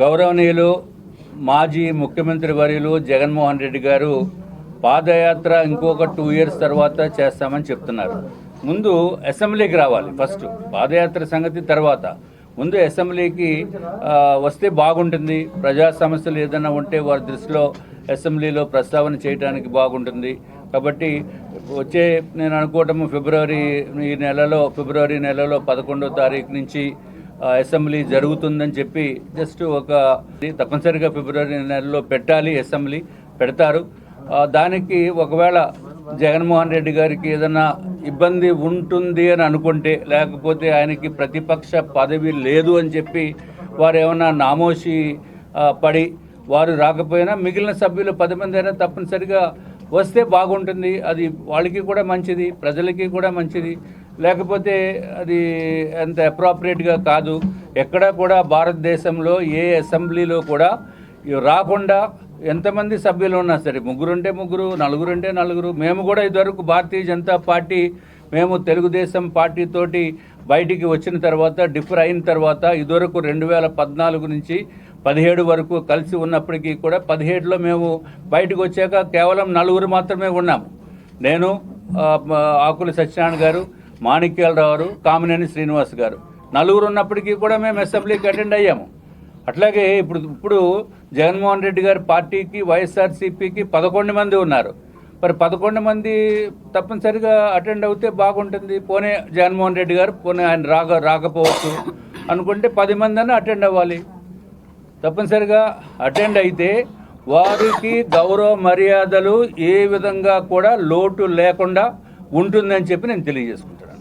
గౌరవనీయులు మాజీ ముఖ్యమంత్రి వర్యులు జగన్మోహన్ రెడ్డి గారు పాదయాత్ర ఇంకొక 2 years తర్వాత చేస్తామని చెప్తున్నారు. ముందు అసెంబ్లీకి రావాలి. ఫస్ట్ పాదయాత్ర సంగతి తర్వాత ముందు అసెంబ్లీకి వస్తే బాగుంటుంది. ప్రజా సమస్యలు ఏదైనా ఉంటే వారి దృష్టిలో అసెంబ్లీలో ప్రస్తావన చేయడానికి బాగుంటుంది. కాబట్టి వచ్చే నేను అనుకోవటం ఫిబ్రవరి నెలలో 11వ తారీఖు నుంచి అసెంబ్లీ జరుగుతుందని చెప్పి జస్ట్ తప్పనిసరిగా ఫిబ్రవరి నెలలో పెట్టాలి. అసెంబ్లీ పెడతారు. దానికి ఒకవేళ జగన్మోహన్ రెడ్డి గారికి ఏదైనా ఇబ్బంది ఉంటుంది అని అనుకుంటే, లేకపోతే ఆయనకి ప్రతిపక్ష పదవి లేదు అని చెప్పి వారు ఏమన్నా నామోషి పడి వారు రాకపోయినా మిగిలిన సభ్యులు 10 మంది అయినా తప్పనిసరిగా వస్తే బాగుంటుంది. అది వాళ్ళకి కూడా మంచిది, ప్రజలకి కూడా మంచిది. లేకపోతే అది అంత అప్రాప్రియేట్గా కాదు. ఎక్కడా కూడా భారతదేశంలో ఏ అసెంబ్లీలో కూడా రాకుండా ఎంతమంది సభ్యులు ఉన్నా సరే, 3 ఉంటే 3, 4 ఉంటే 4. మేము కూడా ఇదివరకు భారతీయ జనతా పార్టీ మేము తెలుగుదేశం పార్టీతోటి బయటికి వచ్చిన తర్వాత డిఫర్ అయిన తర్వాత ఇదివరకు 2014 నుంచి 17 వరకు కలిసి ఉన్నప్పటికీ కూడా 17లో మేము బయటకు వచ్చాక కేవలం 4 మాత్రమే ఉన్నాము. నేను, ఆకుల సత్యనారాయణ గారు, మాణిక్యాలరావు గారు, కామినేని శ్రీనివాస్ గారు 4 ఉన్నప్పటికీ కూడా మేము అసెంబ్లీకి అటెండ్ అయ్యాము. అట్లాగే ఇప్పుడు జగన్మోహన్ రెడ్డి గారి పార్టీకి వైఎస్ఆర్సీపీకి 11 మంది ఉన్నారు. మరి 11 మంది తప్పనిసరిగా అటెండ్ అవుతే బాగుంటుంది. పోనీ జగన్మోహన్ రెడ్డి గారు ఆయన రాకపోవచ్చు అనుకుంటే 10 మంది అన్న అటెండ్ అవ్వాలి. తప్పనిసరిగా అటెండ్ అయితే వారికి గౌరవ మర్యాదలు ఏ విధంగా కూడా లోటు లేకుండా ఉంటుందని చెప్పి నేను తెలియజేసుకుంటాను.